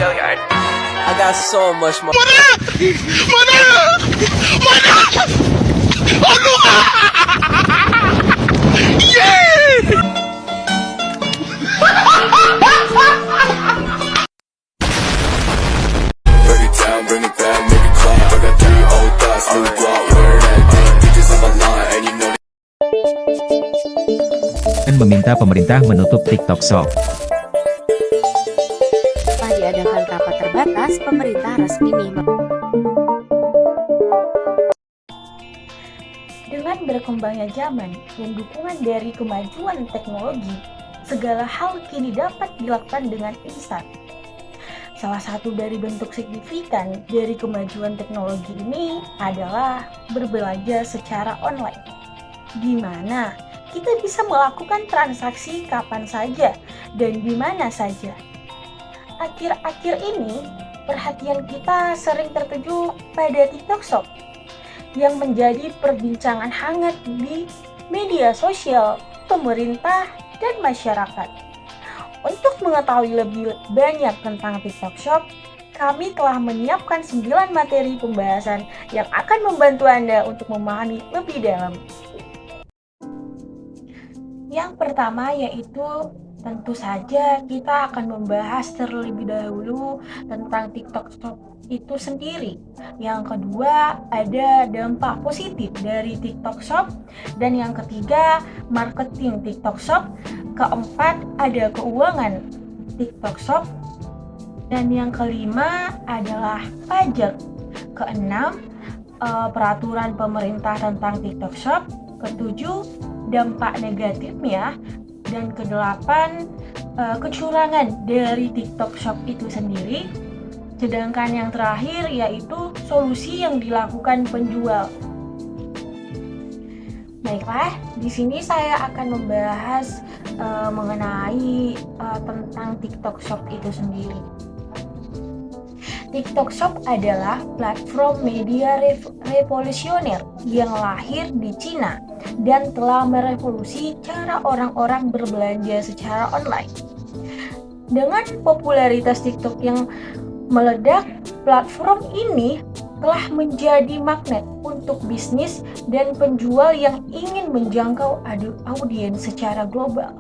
I got so much more. Break it down, bring it back, make it clap. I got 3 old thoughts, new guap, where that thing. Bitches on my line, and you know Dan meminta pemerintah menutup TikTok Shop. Setelah diadakan rapat terbatas, pemerintah resmi Dengan berkembangnya zaman dan dukungan dari kemajuan teknologi, segala hal kini dapat dilakukan dengan instan. Salah satu dari bentuk signifikan dari kemajuan teknologi ini adalah berbelanja secara online, di mana kita bisa melakukan transaksi kapan saja dan di mana saja. Akhir-akhir ini, perhatian kita sering tertuju pada TikTok Shop yang menjadi perbincangan hangat di media sosial, pemerintah, dan masyarakat. Untuk mengetahui lebih banyak tentang TikTok Shop, kami telah menyiapkan 9 materi pembahasan yang akan membantu Anda untuk memahami lebih dalam. Yang pertama yaitu tentu saja kita akan membahas terlebih dahulu tentang TikTok Shop itu sendiri. Yang kedua ada dampak positif dari TikTok Shop, dan yang ketiga marketing TikTok Shop. Keempat ada keuangan TikTok Shop, dan yang kelima adalah pajak. Keenam peraturan pemerintah tentang TikTok Shop. Ketujuh dampak negatifnya, dan kedelapan kecurangan dari TikTok Shop itu sendiri. Sedangkan yang terakhir yaitu solusi yang dilakukan penjual. Baiklah, di sini saya akan membahas mengenai tentang TikTok Shop itu sendiri. TikTok Shop adalah platform media revolusioner yang lahir di Cina dan telah merevolusi cara orang-orang berbelanja secara online. Dengan popularitas TikTok yang meledak, platform ini telah menjadi magnet untuk bisnis dan penjual yang ingin menjangkau audiens secara global.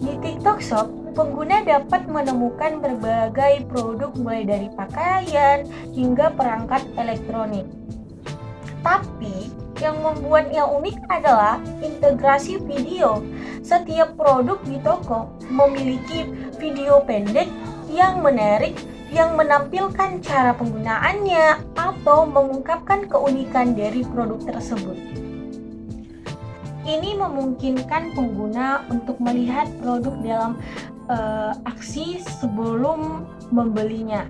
Di TikTok Shop, pengguna dapat menemukan berbagai produk mulai dari pakaian hingga perangkat elektronik. Tapi, yang membuatnya unik adalah integrasi video. Setiap produk di toko memiliki video pendek yang menarik yang menampilkan cara penggunaannya atau mengungkapkan keunikan dari produk tersebut. Ini memungkinkan pengguna untuk melihat produk dalam aksi sebelum membelinya.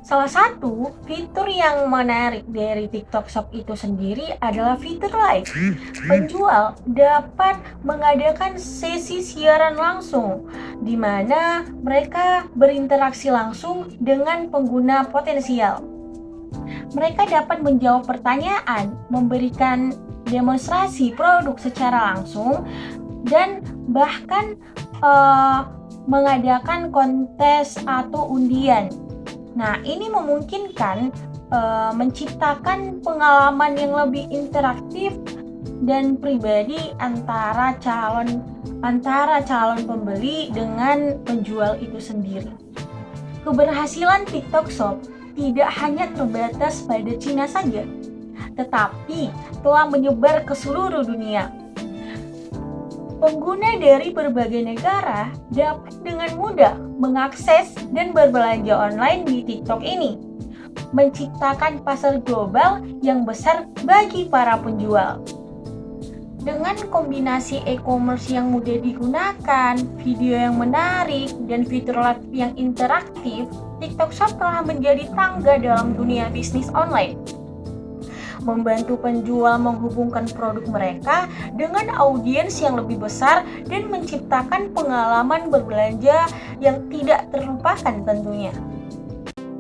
Salah satu fitur yang menarik dari TikTok Shop itu sendiri adalah fitur live. Penjual dapat mengadakan sesi siaran langsung, di mana mereka berinteraksi langsung dengan pengguna potensial. Mereka dapat menjawab pertanyaan, memberikan demonstrasi produk secara langsung, dan bahkan mengadakan kontes atau undian. Nah, ini memungkinkan menciptakan pengalaman yang lebih interaktif dan pribadi antara calon pembeli dengan penjual itu sendiri. Keberhasilan TikTok Shop tidak hanya terbatas pada Cina saja, tetapi telah menyebar ke seluruh dunia. Pengguna dari berbagai negara dapat dengan mudah mengakses dan berbelanja online di TikTok ini, menciptakan pasar global yang besar bagi para penjual. Dengan kombinasi e-commerce yang mudah digunakan, video yang menarik, dan fitur live yang interaktif, TikTok Shop telah menjadi tangga dalam dunia bisnis online, membantu penjual menghubungkan produk mereka dengan audiens yang lebih besar dan menciptakan pengalaman berbelanja yang tidak terlupakan tentunya.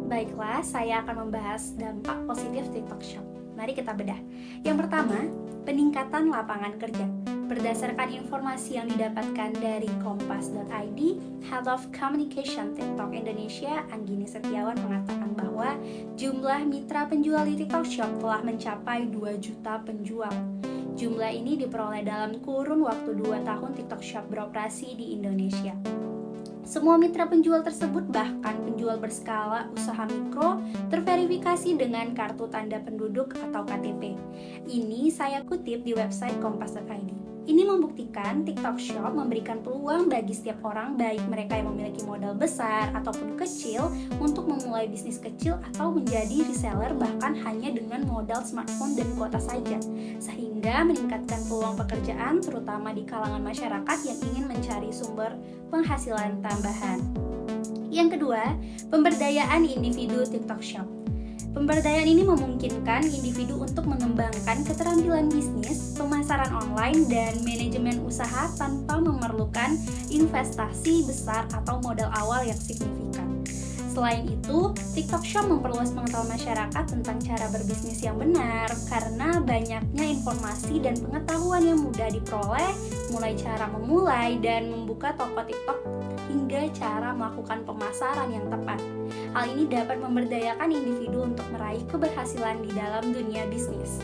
Baiklah, saya akan membahas dampak positif TikTok Shop. Mari kita bedah. Yang pertama, peningkatan lapangan kerja. Berdasarkan informasi yang didapatkan dari kompas.id, Head of Communication TikTok Indonesia, Anggini Setiawan mengatakan bahwa jumlah mitra penjual di TikTok Shop telah mencapai 2 juta penjual. Jumlah ini diperoleh dalam kurun waktu 2 tahun TikTok Shop beroperasi di Indonesia. Semua mitra penjual tersebut, bahkan penjual berskala usaha mikro, terverifikasi dengan kartu tanda penduduk atau KTP. Ini saya kutip di website kompas.id. Ini membuktikan TikTok Shop memberikan peluang bagi setiap orang, baik mereka yang memiliki modal besar ataupun kecil, untuk memulai bisnis kecil atau menjadi reseller bahkan hanya dengan modal smartphone dan kuota saja, sehingga meningkatkan peluang pekerjaan terutama di kalangan masyarakat yang ingin mencari sumber penghasilan tambahan. Yang kedua, pemberdayaan individu TikTok Shop. Pemberdayaan ini memungkinkan individu untuk mengembangkan keterampilan bisnis, pemasaran online, dan manajemen usaha tanpa memerlukan investasi besar atau modal awal yang signifikan. Selain itu, TikTok Shop memperluas pengetahuan masyarakat tentang cara berbisnis yang benar karena banyaknya informasi dan pengetahuan yang mudah diperoleh, mulai cara memulai dan membuka toko TikTok hingga cara melakukan pemasaran yang tepat. Hal ini dapat memberdayakan individu untuk meraih keberhasilan di dalam dunia bisnis.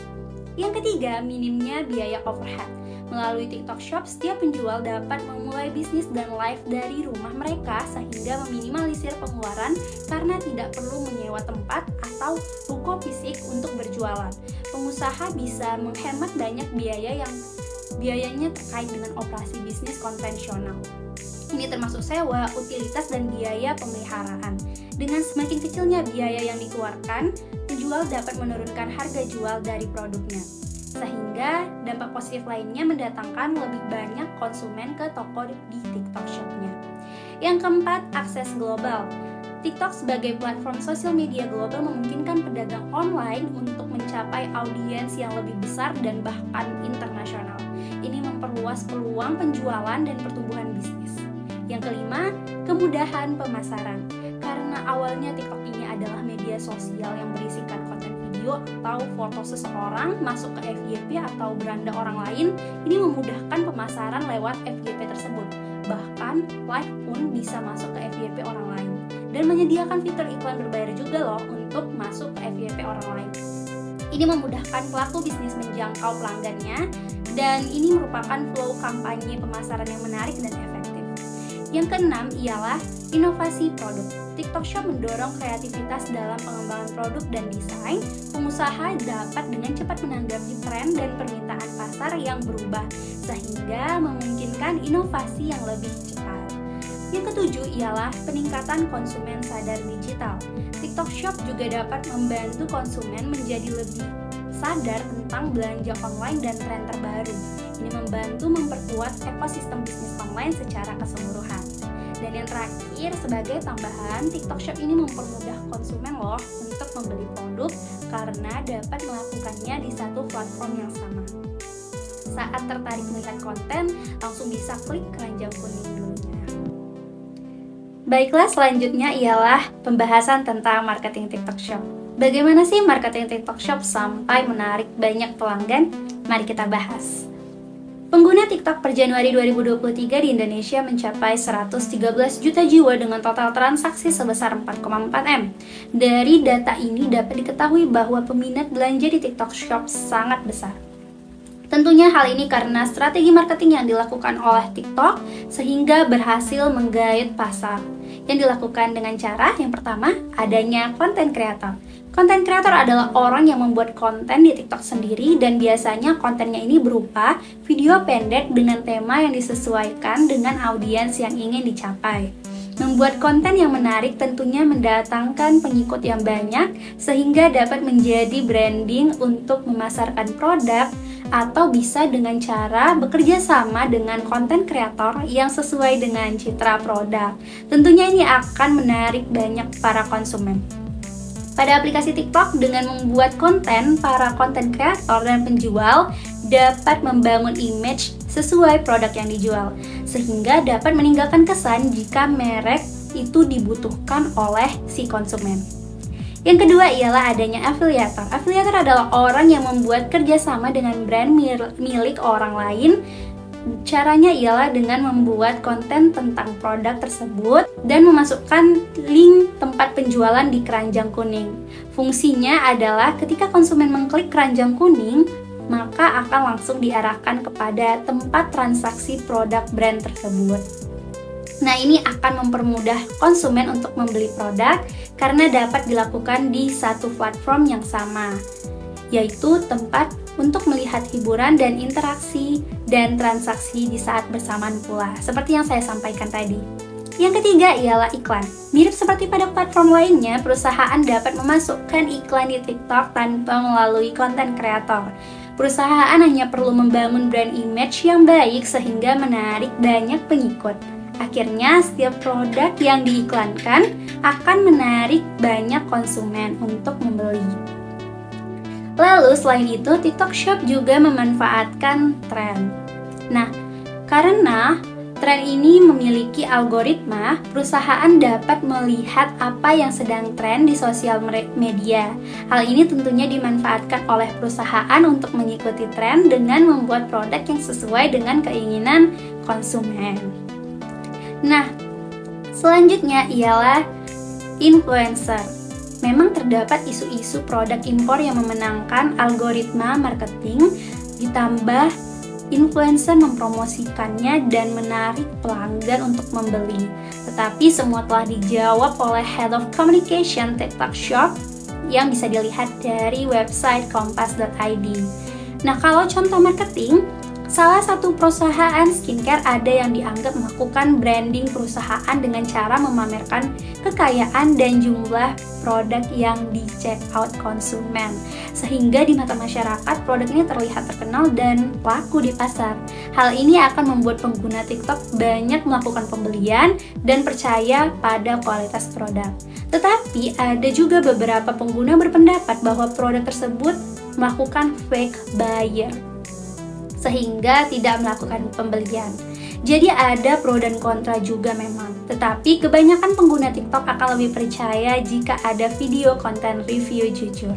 Yang ketiga, minimnya biaya overhead. Melalui TikTok Shop, setiap penjual dapat memulai bisnis dan live dari rumah mereka sehingga meminimalisir pengeluaran karena tidak perlu menyewa tempat atau ruko fisik untuk berjualan. Pengusaha bisa menghemat banyak biaya yang biayanya terkait dengan operasi bisnis konvensional. Ini termasuk sewa, utilitas, dan biaya pemeliharaan. Dengan semakin kecilnya biaya yang dikeluarkan, penjual dapat menurunkan harga jual dari produknya. Sehingga dampak positif lainnya mendatangkan lebih banyak konsumen ke toko di TikTok Shop-nya. Yang keempat, akses global. TikTok sebagai platform sosial media global memungkinkan pedagang online untuk mencapai audiens yang lebih besar dan bahkan internasional. Ini memperluas peluang penjualan dan pertumbuhan bisnis. Yang kelima, kemudahan pemasaran. Karena awalnya TikTok ini adalah media sosial yang berisikan konten video atau foto seseorang masuk ke FYP atau beranda orang lain, ini memudahkan pemasaran lewat FYP tersebut. Bahkan, live pun bisa masuk ke FYP orang lain. Dan menyediakan fitur iklan berbayar juga loh untuk masuk ke FYP orang lain. Ini memudahkan pelaku bisnis menjangkau pelanggannya, dan ini merupakan flow kampanye pemasaran yang menarik dan efektif. Yang keenam ialah inovasi produk. TikTok Shop mendorong kreativitas dalam pengembangan produk dan desain. Pengusaha dapat dengan cepat menanggapi tren dan permintaan pasar yang berubah, sehingga memungkinkan inovasi yang lebih cepat. Yang ketujuh ialah peningkatan konsumen sadar digital. TikTok Shop juga dapat membantu konsumen menjadi lebih sadar tentang belanja online dan tren terbaru. Ini membantu memperkuat ekosistem bisnis online secara keseluruhan. Dan yang terakhir, sebagai tambahan, TikTok Shop ini mempermudah konsumen loh untuk membeli produk karena dapat melakukannya di satu platform yang sama. Saat tertarik melihat konten, langsung bisa klik keranjang kuning dulunya. Baiklah, selanjutnya ialah pembahasan tentang marketing TikTok Shop. Bagaimana sih marketing TikTok Shop sampai menarik banyak pelanggan? Mari kita bahas. Pengguna TikTok per Januari 2023 di Indonesia mencapai 113 juta jiwa dengan total transaksi sebesar 4,4 M. Dari data ini dapat diketahui bahwa peminat belanja di TikTok Shop sangat besar. Tentunya hal ini karena strategi marketing yang dilakukan oleh TikTok sehingga berhasil menggait pasar. Yang dilakukan dengan cara yang pertama, adanya konten kreator. Konten kreator adalah orang yang membuat konten di TikTok sendiri dan biasanya kontennya ini berupa video pendek dengan tema yang disesuaikan dengan audiens yang ingin dicapai. Membuat konten yang menarik tentunya mendatangkan pengikut yang banyak sehingga dapat menjadi branding untuk memasarkan produk atau bisa dengan cara bekerja sama dengan konten kreator yang sesuai dengan citra produk. Tentunya ini akan menarik banyak para konsumen. Pada aplikasi TikTok, dengan membuat konten, para konten kreator dan penjual dapat membangun image sesuai produk yang dijual, sehingga dapat meninggalkan kesan jika merek itu dibutuhkan oleh si konsumen. Yang kedua ialah adanya afiliator. Afiliator adalah orang yang membuat kerjasama dengan brand milik orang lain Caranya ialah dengan membuat konten tentang produk tersebut dan memasukkan link tempat penjualan di keranjang kuning. Fungsinya adalah ketika konsumen mengklik keranjang kuning, maka akan langsung diarahkan kepada tempat transaksi produk brand tersebut. Nah, ini akan mempermudah konsumen untuk membeli produk karena dapat dilakukan di satu platform yang sama, yaitu tempat untuk melihat hiburan dan interaksi dan transaksi di saat bersamaan pula, seperti yang saya sampaikan tadi. Yang ketiga ialah iklan. Mirip seperti pada platform lainnya, perusahaan dapat memasukkan iklan di TikTok tanpa melalui konten kreator. Perusahaan hanya perlu membangun brand image yang baik sehingga menarik banyak pengikut. Akhirnya, setiap produk yang diiklankan akan menarik banyak konsumen untuk membeli. Lalu, selain itu, TikTok Shop juga memanfaatkan tren. Nah, karena tren ini memiliki algoritma, perusahaan dapat melihat apa yang sedang tren di sosial media. Hal ini tentunya dimanfaatkan oleh perusahaan untuk mengikuti tren dengan membuat produk yang sesuai dengan keinginan konsumen. Nah, selanjutnya ialah influencer. Memang terdapat isu-isu produk impor yang memenangkan algoritma marketing, ditambah influencer mempromosikannya dan menarik pelanggan untuk membeli. Tetapi semua telah dijawab oleh Head of Communication TikTok Shop yang bisa dilihat dari website kompas.id. Nah, kalau contoh marketing, salah satu perusahaan skincare ada yang dianggap melakukan branding perusahaan dengan cara memamerkan kekayaan dan jumlah produk yang di check out konsumen. Sehingga di mata masyarakat produk ini terlihat terkenal dan laku di pasar. Hal ini akan membuat pengguna TikTok banyak melakukan pembelian dan percaya pada kualitas produk. Tetapi ada juga beberapa pengguna berpendapat bahwa produk tersebut melakukan fake buyer, sehingga tidak melakukan pembelian. Jadi ada pro dan kontra juga memang. Tetapi kebanyakan pengguna TikTok akan lebih percaya jika ada video konten review jujur.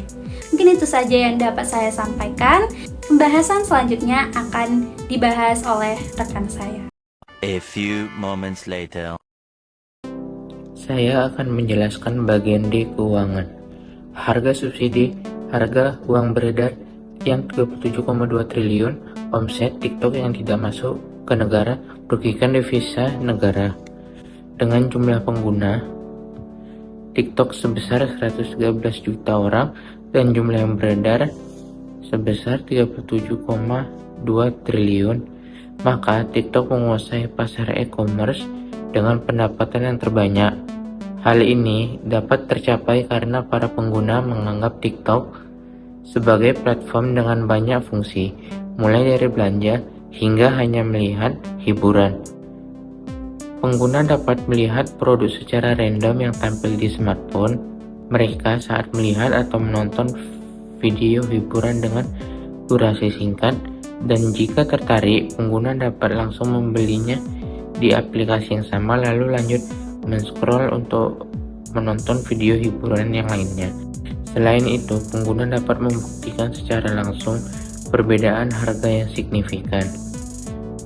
Mungkin itu saja yang dapat saya sampaikan. Pembahasan selanjutnya akan dibahas oleh rekan saya. A few moments later. Saya akan menjelaskan bagian D keuangan. Harga subsidi, harga uang beredar yang 37,2 triliun, omset TikTok yang tidak masuk ke negara, merugikan devisa negara. Dengan jumlah pengguna TikTok sebesar 113 juta orang dan jumlah yang beredar sebesar 37,2 triliun, maka TikTok menguasai pasar e-commerce dengan pendapatan yang terbanyak. Hal ini dapat tercapai karena para pengguna menganggap TikTok sebagai platform dengan banyak fungsi, mulai dari belanja hingga hanya melihat hiburan. Pengguna dapat melihat produk secara random yang tampil di smartphone mereka saat melihat atau menonton video hiburan dengan durasi singkat, dan jika tertarik, pengguna dapat langsung membelinya di aplikasi yang sama lalu lanjut men-scroll untuk menonton video hiburan yang lainnya. Selain itu, pengguna dapat membuktikan secara langsung perbedaan harga yang signifikan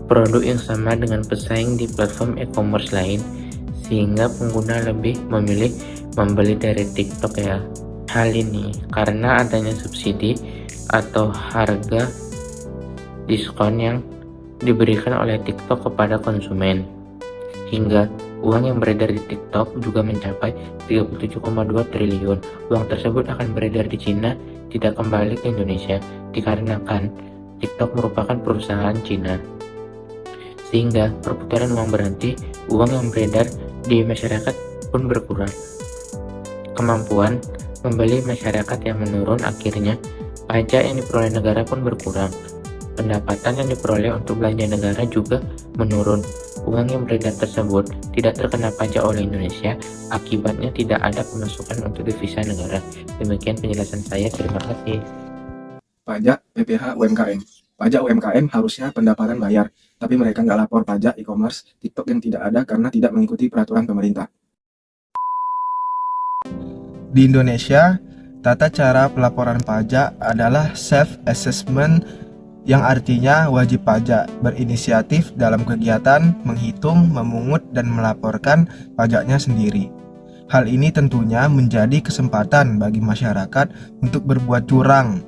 produk yang sama dengan pesaing di platform e-commerce lain, sehingga pengguna lebih memilih membeli dari TikTok ya. Hal ini karena adanya subsidi atau harga diskon yang diberikan oleh TikTok kepada konsumen, hingga uang yang beredar di TikTok juga mencapai 37,2 triliun. Uang tersebut akan beredar di Cina, tidak kembali ke Indonesia, dikarenakan TikTok merupakan perusahaan Cina. Sehingga perputaran uang berhenti, uang yang beredar di masyarakat pun berkurang. Kemampuan membeli masyarakat yang menurun, akhirnya pajak yang diperoleh negara pun berkurang. Pendapatan yang diperoleh untuk belanja negara juga menurun. Uang yang beredar tersebut tidak terkena pajak oleh Indonesia, akibatnya tidak ada pemasukan untuk devisa negara. Demikian penjelasan saya, terima kasih. Pajak PPh UMKM. Pajak UMKM harusnya pendapatan bayar, tapi mereka nggak lapor pajak e-commerce TikTok yang tidak ada karena tidak mengikuti peraturan pemerintah. Di Indonesia, tata cara pelaporan pajak adalah self-assessment yang artinya wajib pajak berinisiatif dalam kegiatan menghitung, memungut, dan melaporkan pajaknya sendiri. Hal ini tentunya menjadi kesempatan bagi masyarakat untuk berbuat curang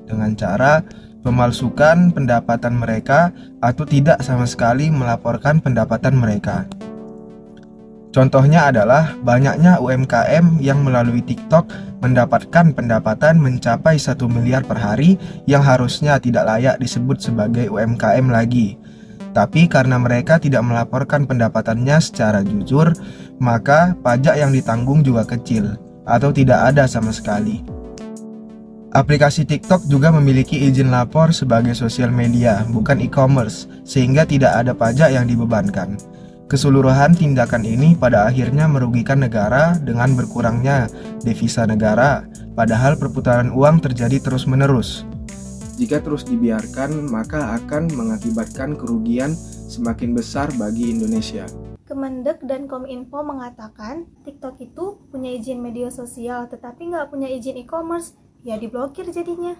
dengan cara memalsukan pendapatan mereka atau tidak sama sekali melaporkan pendapatan mereka. Contohnya adalah banyaknya UMKM yang melalui TikTok mendapatkan pendapatan mencapai 1 miliar per hari yang harusnya tidak layak disebut sebagai UMKM lagi. Tapi karena mereka tidak melaporkan pendapatannya secara jujur, maka pajak yang ditanggung juga kecil atau tidak ada sama sekali. Aplikasi TikTok juga memiliki izin lapor sebagai sosial media, bukan e-commerce, sehingga tidak ada pajak yang dibebankan. Keseluruhan tindakan ini pada akhirnya merugikan negara dengan berkurangnya devisa negara, padahal perputaran uang terjadi terus-menerus. Jika terus dibiarkan, maka akan mengakibatkan kerugian semakin besar bagi Indonesia. Kemendag dan Kominfo mengatakan TikTok itu punya izin media sosial tetapi nggak punya izin e-commerce, ya diblokir jadinya.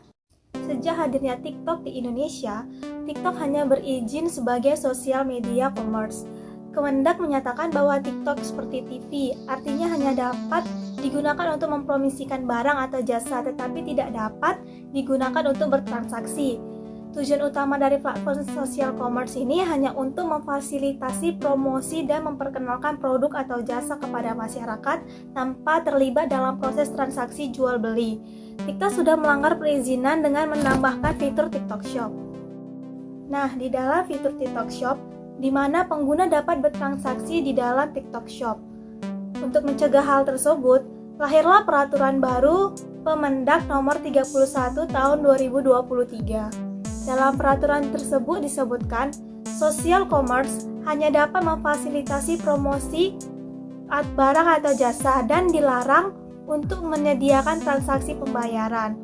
Sejak hadirnya TikTok di Indonesia, TikTok hanya berizin sebagai sosial media commerce. Kemendag menyatakan bahwa TikTok seperti TV, artinya hanya dapat digunakan untuk mempromosikan barang atau jasa, tetapi tidak dapat digunakan untuk bertransaksi. Tujuan utama dari platform sosial commerce ini hanya untuk memfasilitasi promosi dan memperkenalkan produk atau jasa kepada masyarakat tanpa terlibat dalam proses transaksi jual beli. TikTok sudah melanggar perizinan dengan menambahkan fitur TikTok Shop. Nah, di dalam fitur TikTok Shop, di mana pengguna dapat bertransaksi di dalam TikTok Shop. Untuk mencegah hal tersebut, lahirlah peraturan baru Kemendag nomor 31 tahun 2023. Dalam peraturan tersebut disebutkan, social commerce hanya dapat memfasilitasi promosi barang atau jasa dan dilarang untuk menyediakan transaksi pembayaran.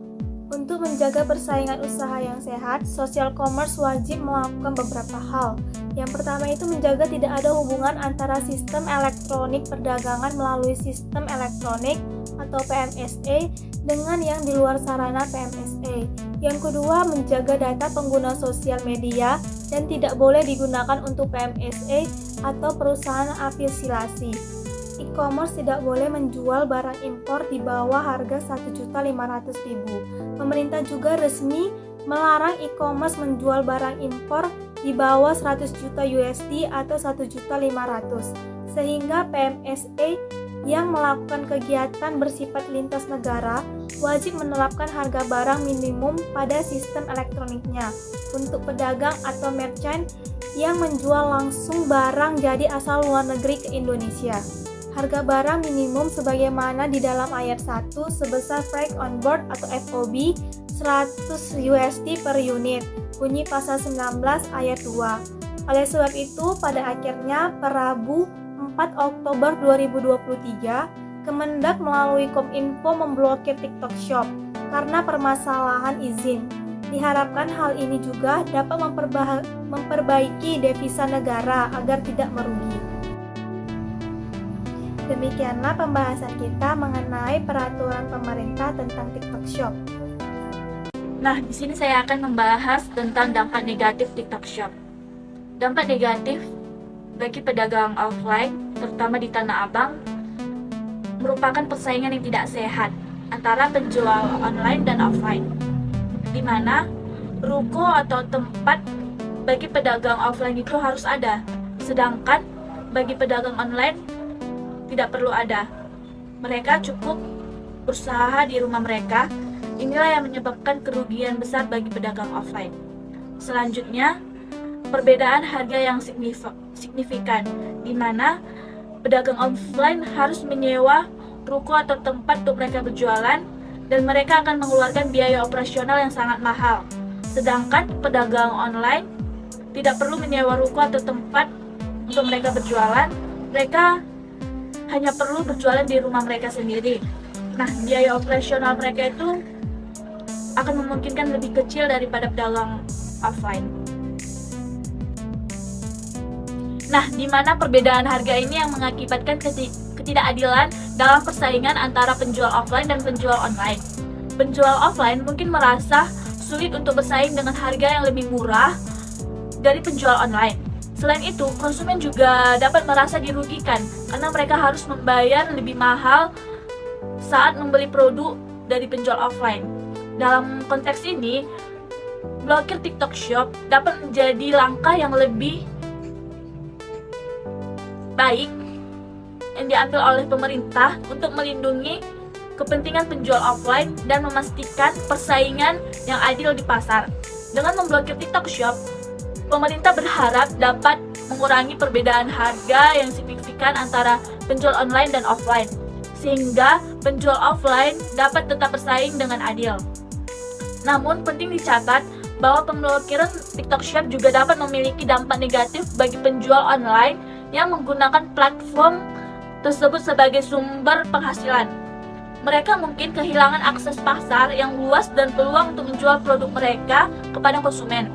Untuk menjaga persaingan usaha yang sehat, social commerce wajib melakukan beberapa hal. Yang pertama itu menjaga tidak ada hubungan antara sistem elektronik perdagangan melalui sistem elektronik atau PMSA dengan yang di luar sarana PMSA. Yang kedua, menjaga data pengguna sosial media dan tidak boleh digunakan untuk PMSA atau perusahaan afiliasi. E-commerce tidak boleh menjual barang impor di bawah harga Rp1.500.000. Pemerintah juga resmi melarang e-commerce menjual barang impor di bawah 100 juta USD atau 1.500.000, sehingga PMSA yang melakukan kegiatan bersifat lintas negara wajib menerapkan harga barang minimum pada sistem elektroniknya untuk pedagang atau merchant yang menjual langsung barang jadi asal luar negeri ke Indonesia. Harga barang minimum sebagaimana di dalam ayat 1 sebesar freight on board atau FOB 100 USD per unit, bunyi pasal 19 ayat 2. Oleh sebab itu, pada akhirnya per Rabu 4 Oktober 2023, Kemendag melalui Kominfo memblokir TikTok Shop karena permasalahan izin. Diharapkan hal ini juga dapat memperbaiki devisa negara agar tidak merugi. Demikianlah pembahasan kita mengenai peraturan pemerintah tentang TikTok Shop. Nah, di sini saya akan membahas tentang dampak negatif TikTok Shop. Dampak negatif bagi pedagang offline, terutama di Tanah Abang, merupakan persaingan yang tidak sehat antara penjual online dan offline, di mana ruko atau tempat bagi pedagang offline itu harus ada, sedangkan bagi pedagang online tidak perlu ada. Mereka cukup berusaha di rumah mereka. Inilah yang menyebabkan kerugian besar bagi pedagang offline. Selanjutnya, perbedaan harga yang signifikan, di mana pedagang offline harus menyewa ruko atau tempat untuk mereka berjualan, dan mereka akan mengeluarkan biaya operasional yang sangat mahal. Sedangkan pedagang online tidak perlu menyewa ruko atau tempat untuk mereka berjualan, mereka hanya perlu berjualan di rumah mereka sendiri. Nah, biaya operasional mereka itu akan memungkinkan lebih kecil daripada pedagang offline. Nah, di mana perbedaan harga ini yang mengakibatkan ketidakadilan dalam persaingan antara penjual offline dan penjual online. Penjual offline mungkin merasa sulit untuk bersaing dengan harga yang lebih murah dari penjual online. Selain itu, konsumen juga dapat merasa dirugikan karena mereka harus membayar lebih mahal saat membeli produk dari penjual offline. Dalam konteks ini, blokir TikTok Shop dapat menjadi langkah yang lebih baik yang diambil oleh pemerintah untuk melindungi kepentingan penjual offline dan memastikan persaingan yang adil di pasar. Dengan memblokir TikTok Shop, pemerintah berharap dapat mengurangi perbedaan harga yang signifikan antara penjual online dan offline, sehingga penjual offline dapat tetap bersaing dengan adil. Namun, penting dicatat bahwa pemblokiran TikTok Shop juga dapat memiliki dampak negatif bagi penjual online yang menggunakan platform tersebut sebagai sumber penghasilan. Mereka mungkin kehilangan akses pasar yang luas dan peluang untuk menjual produk mereka kepada konsumen.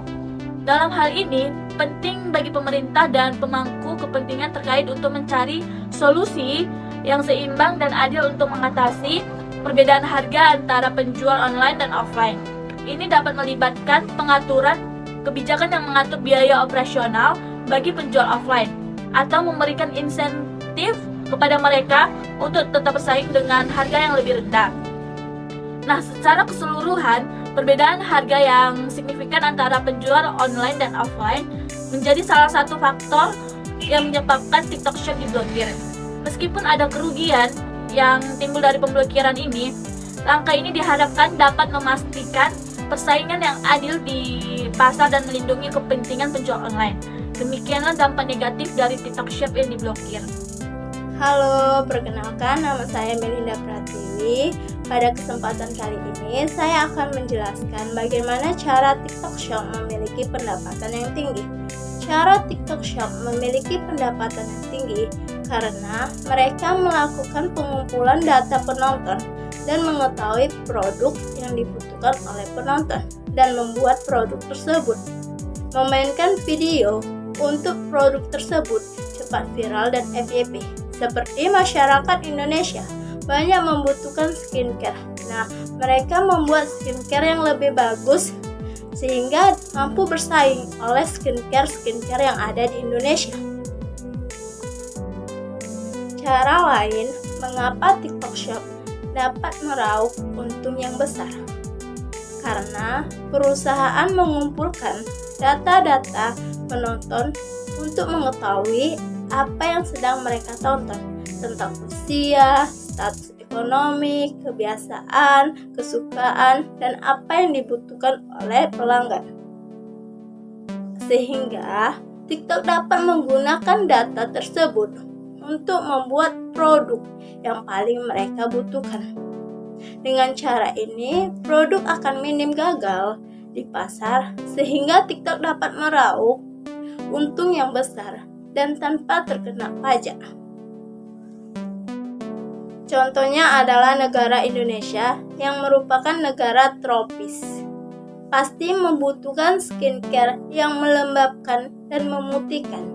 Dalam hal ini, penting bagi pemerintah dan pemangku kepentingan terkait untuk mencari solusi yang seimbang dan adil untuk mengatasi perbedaan harga antara penjual online dan offline. Ini dapat melibatkan pengaturan kebijakan yang mengatur biaya operasional bagi penjual offline, atau memberikan insentif kepada mereka untuk tetap bersaing dengan harga yang lebih rendah. Nah, secara keseluruhan, perbedaan harga yang signifikan antara penjual online dan offline menjadi salah satu faktor yang menyebabkan TikTok Shop diblokir. Meskipun ada kerugian yang timbul dari pemblokiran ini, langkah ini diharapkan dapat memastikan persaingan yang adil di pasar dan melindungi kepentingan penjual online. Demikianlah dampak negatif dari TikTok Shop yang diblokir. Halo, perkenalkan nama saya Melinda Pratiwi. Pada kesempatan kali ini, saya akan menjelaskan bagaimana cara TikTok Shop memiliki pendapatan yang tinggi. Cara TikTok Shop memiliki pendapatan yang tinggi karena mereka melakukan pengumpulan data penonton dan mengetahui produk yang dibutuhkan oleh penonton dan membuat produk tersebut. Memainkan video untuk produk tersebut cepat viral dan FYP. Seperti masyarakat Indonesia banyak membutuhkan skincare. Nah, mereka membuat skincare yang lebih bagus sehingga mampu bersaing oleh skincare yang ada di Indonesia. Cara lain mengapa TikTok Shop dapat meraup untung yang besar. Karena perusahaan mengumpulkan data-data penonton untuk mengetahui apa yang sedang mereka tonton tentang usia, status ekonomi, kebiasaan, kesukaan, dan apa yang dibutuhkan oleh pelanggan. Sehingga TikTok dapat menggunakan data tersebut untuk membuat produk yang paling mereka butuhkan. Dengan cara ini, produk akan minim gagal di pasar sehingga TikTok dapat meraup untung yang besar dan tanpa terkena pajak. Contohnya adalah negara Indonesia yang merupakan negara tropis. Pasti membutuhkan skincare yang melembabkan dan memutihkan.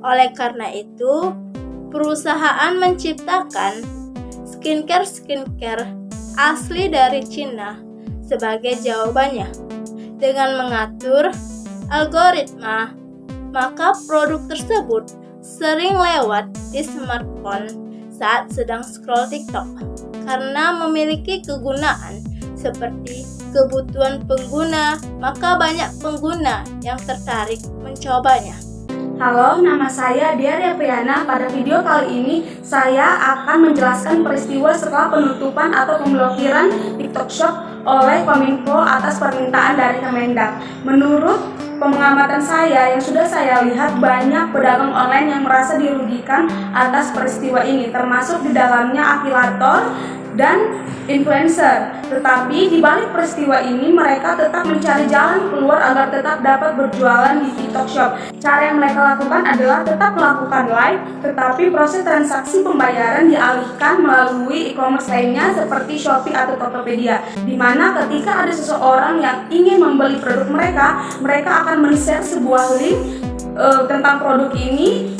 Oleh karena itu, perusahaan menciptakan skincare asli dari Cina sebagai jawabannya. Dengan mengatur algoritma, maka produk tersebut sering lewat di smartphone saat sedang scroll TikTok karena memiliki kegunaan seperti kebutuhan pengguna, maka banyak pengguna yang tertarik mencobanya. Halo, nama saya Dea Priana. Pada video kali ini saya akan menjelaskan peristiwa setelah penutupan atau pemblokiran TikTok Shop oleh Kominfo atas permintaan dari Kemendak. Menurut pengamatan saya yang sudah saya lihat, banyak pedagang online yang merasa dirugikan atas peristiwa ini, termasuk di dalamnya afiliator dan influencer. Tetapi di balik peristiwa ini mereka tetap mencari jalan keluar agar tetap dapat berjualan di TikTok Shop. Cara yang mereka lakukan adalah tetap melakukan live, tetapi proses transaksi pembayaran dialihkan melalui e-commerce lainnya seperti Shopee atau Tokopedia, di mana ketika ada seseorang yang ingin membeli produk mereka akan men-share sebuah link tentang produk ini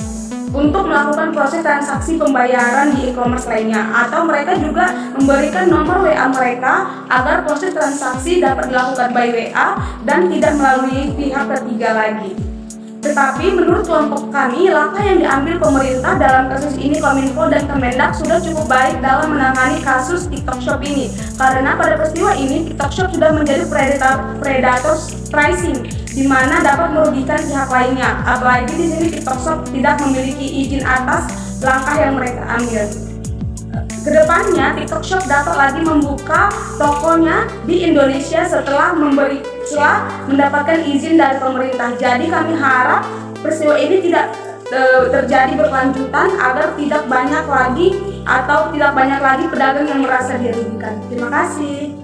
untuk melakukan proses transaksi pembayaran di e-commerce lainnya, atau mereka juga memberikan nomor WA mereka agar proses transaksi dapat dilakukan by WA dan tidak melalui pihak ketiga lagi. Tetapi menurut kelompok kami, langkah yang diambil pemerintah dalam kasus ini Kominfo dan Kemendak sudah cukup baik dalam menangani kasus TikTok Shop ini. Karena pada peristiwa ini TikTok Shop sudah menjadi predator pricing, di mana dapat merugikan pihak lainnya. Apalagi di sini TikTok Shop tidak memiliki izin atas langkah yang mereka ambil. Kedepannya TikTok Shop dapat lagi membuka tokonya di Indonesia setelah mendapatkan izin dari pemerintah. Jadi kami harap peristiwa ini tidak terjadi berkelanjutan agar tidak banyak lagi pedagang yang merasa dirugikan. Terima kasih.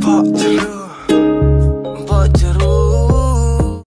Part 2